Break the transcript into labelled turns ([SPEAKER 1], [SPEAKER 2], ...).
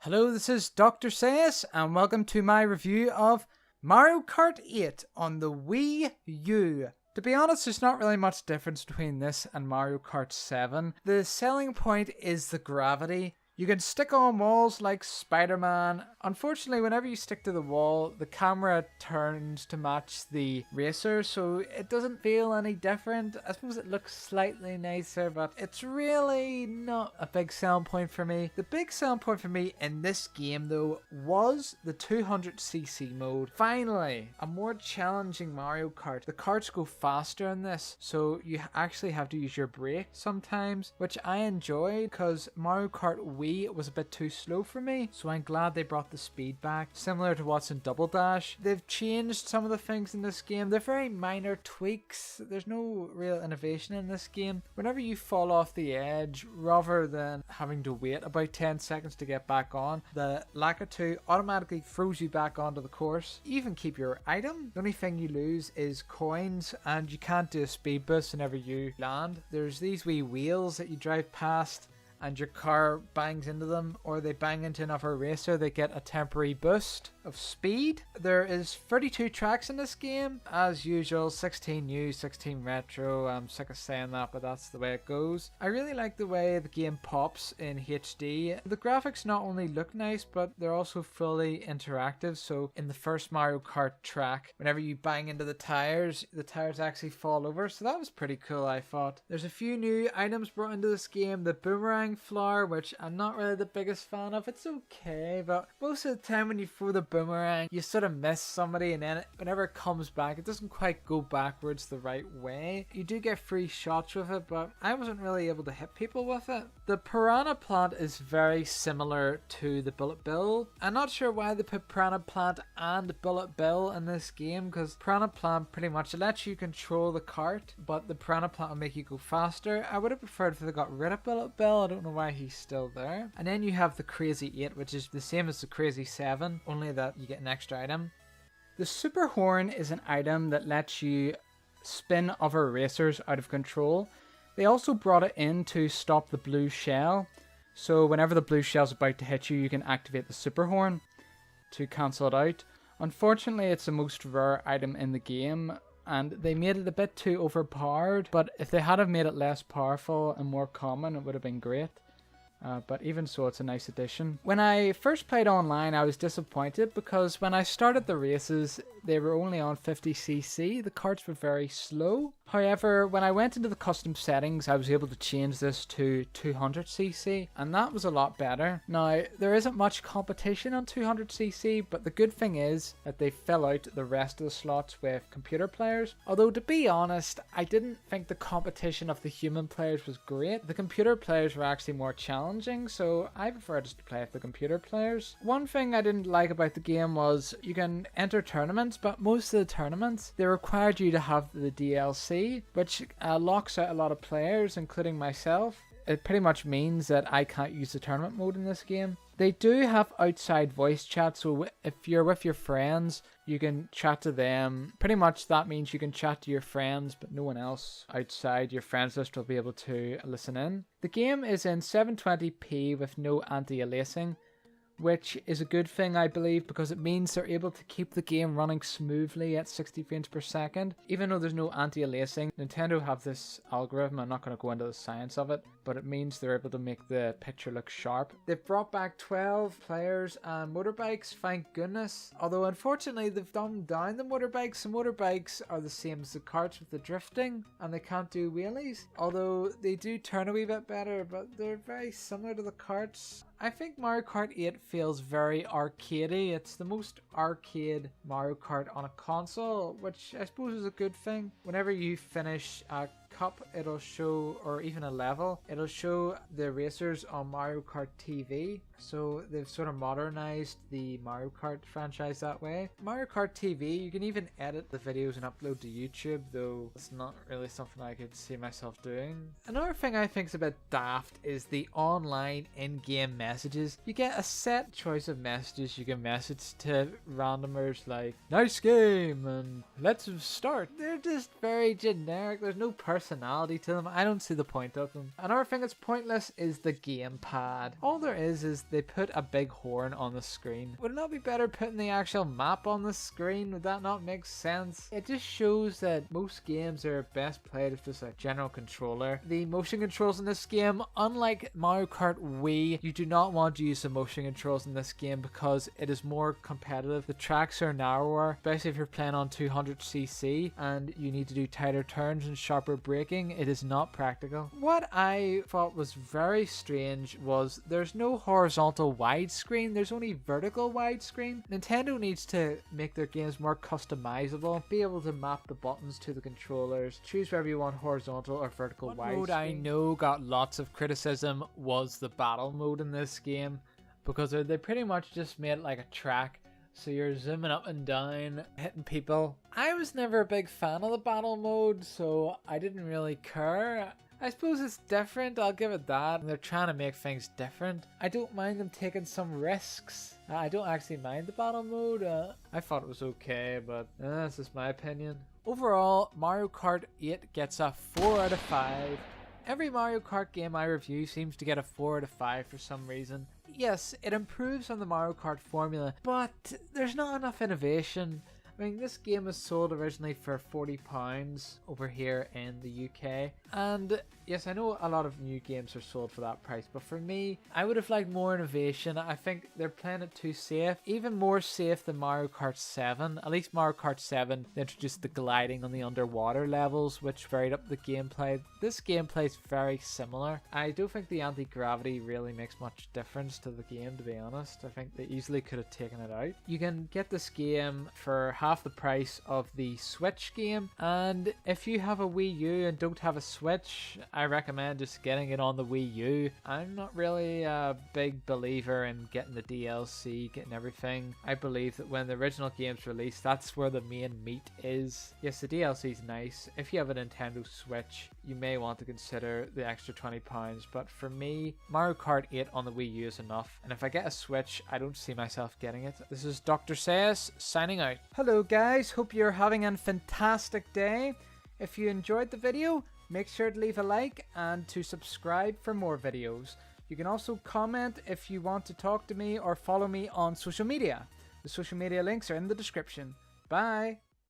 [SPEAKER 1] Hello, this is DrSayus, and welcome to my review of Mario Kart 8 on the Wii U. To be honest, there's not really much difference between this and Mario Kart 7. The selling point is the gravity. You can stick on walls like Spider-Man. Unfortunately, whenever you stick to the wall, the camera turns to match the racer, so it doesn't feel any different. I suppose it looks slightly nicer, but it's really not a big selling point for me. The big selling point for me in this game, though, was the 200cc mode. Finally, a more challenging Mario Kart. The karts go faster in this, so you actually have to use your brake sometimes, which I enjoyed because Mario Kart Wii was a bit too slow for me, so I'm glad they brought the speed back, similar to what's in Double Dash. They've changed some of the things in this game. They're very minor tweaks. There's no real innovation in this game. Whenever you fall off the edge, rather than having to wait about 10 seconds to get back on, the Lacquer 2 automatically throws you back onto the course. You even keep your item. The only thing you lose is coins, and you can't do a speed boost whenever you land. There's these wee wheels that you drive past and your car bangs into them, or they bang into another racer, they get a temporary boost of speed. There is 32 tracks in this game, as usual, 16 new, 16 retro. I'm sick of saying that, but that's the way it goes. I really like the way the game pops in HD. The graphics not only look nice, but they're also fully interactive. So in the first Mario Kart track, whenever you bang into the tires actually fall over, so that was pretty cool, I thought. There's a few new items brought into this game. The boomerang flower, which I'm not really the biggest fan of. It's okay, but most of the time when you throw the boomerang, you sort of miss somebody, and then whenever it comes back, it doesn't quite go backwards the right way. You do get free shots with it, but I wasn't really able to hit people with it. The piranha plant is very similar to the bullet bill. I'm not sure why they put piranha plant and bullet bill in this game, because piranha plant pretty much lets you control the cart, but the piranha plant will make you go faster. I would have preferred if they got rid of bullet bill. I don't know why he's still there. And then you have the Crazy 8, which is the same as the Crazy 7, only that you get an extra item. The Super Horn is an item that lets you spin other racers out of control. They also brought it in to stop the blue shell. So whenever the blue shell's about to hit you, you can activate the Super Horn to cancel it out. Unfortunately, it's the most rare item in the game, and they made it a bit too overpowered, but if they had have made it less powerful and more common, it would have been great. But even so, it's a nice addition. When I first played online, I was disappointed because when I started the races, they were only on 50cc. The karts were very slow. However, when I went into the custom settings, I was able to change this to 200cc, and that was a lot better. Now, there isn't much competition on 200cc, but the good thing is that they fill out the rest of the slots with computer players. Although, to be honest, I didn't think the competition of the human players was great. The computer players were actually more challenging, so I prefer just to play with the computer players. One thing I didn't like about the game was you can enter tournaments, but most of the tournaments, they required you to have the DLC, which locks out a lot of players, including myself. It pretty much means that I can't use the tournament mode in this game. They do have outside voice chat, so if you're with your friends, you can chat to them. Pretty much that means you can chat to your friends, but no one else outside your friends list will be able to listen in. The game is in 720p with no anti-aliasing, which is a good thing, I believe, because it means they're able to keep the game running smoothly at 60 frames per second. Even though there's no anti-aliasing, Nintendo have this algorithm. I'm not going to go into the science of it, but it means they're able to make the picture look sharp. They've brought back 12 players and motorbikes, thank goodness. Although unfortunately they've dumbed down the motorbikes. The motorbikes are the same as the karts with the drifting, and they can't do wheelies. Although they do turn a wee bit better, but they're very similar to the karts. I think Mario Kart 8 feels very arcadey. It's the most arcade Mario Kart on a console, which I suppose is a good thing. Whenever you finish a cup, it'll show, or even a level, it'll show the racers on Mario Kart TV. So they've sort of modernized the Mario Kart franchise that way. Mario Kart TV, you can even edit the videos and upload to YouTube, though it's not really something I could see myself doing. Another thing I think is a bit daft is the online in-game messages. You get a set choice of messages you can message to randomers like, "Nice game," and "Let's start." They're just very generic. There's no personality personality to them. I don't see the point of them. Another thing that's pointless is the gamepad. All there is they put a big horn on the screen. Would it not be better putting the actual map on the screen? Would that not make sense? It just shows that most games are best played with just a general controller. The motion controls in this game, unlike Mario Kart Wii, you do not want to use the motion controls in this game because it is more competitive. The tracks are narrower, especially if you're playing on 200cc and you need to do tighter turns and sharper braking. It is not practical. What I thought was very strange was there's no horizontal widescreen, there's only vertical widescreen. Nintendo needs to make their games more customizable, be able to map the buttons to the controllers, choose whether you want horizontal or vertical widescreen. One mode I know got lots of criticism was the battle mode in this game, because they pretty much just made it like a track, so you're zooming up and down, hitting people. I was never a big fan of the battle mode, so I didn't really care. I suppose it's different, I'll give it that. They're trying to make things different. I don't mind them taking some risks. I don't actually mind the battle mode. I thought it was okay, but that's just my opinion. Overall, Mario Kart 8 gets a 4 out of 5. Every Mario Kart game I review seems to get a 4 out of 5 for some reason. Yes, it improves on the Mario Kart formula, but there's not enough innovation. I mean, this game was sold originally for £40 over here in the UK, and yes, I know a lot of new games are sold for that price, but for me, I would have liked more innovation. I think they're playing it too safe, even more safe than Mario Kart 7. At least Mario Kart 7, they introduced the gliding on the underwater levels, which varied up the gameplay. This gameplay is very similar. I don't think the anti-gravity really makes much difference to the game, to be honest. I think they easily could have taken it out. You can get this game for half the price of the Switch game, and if you have a Wii U and don't have a Switch, I recommend just getting it on the Wii U. I'm not really a big believer in getting the DLC, getting everything. I believe that when the original game's released, that's where the main meat is. Yes, the DLC is nice. If you have a Nintendo Switch, you may want to consider the extra £20, but for me, Mario Kart 8 on the Wii U is enough, and if I get a Switch, I don't see myself getting it. This is DrSayus signing out. Hello guys, hope you're having a fantastic day. If you enjoyed the video, make sure to leave a like and to subscribe for more videos. You can also comment if you want to talk to me or follow me on social media. The social media links are in the description. Bye!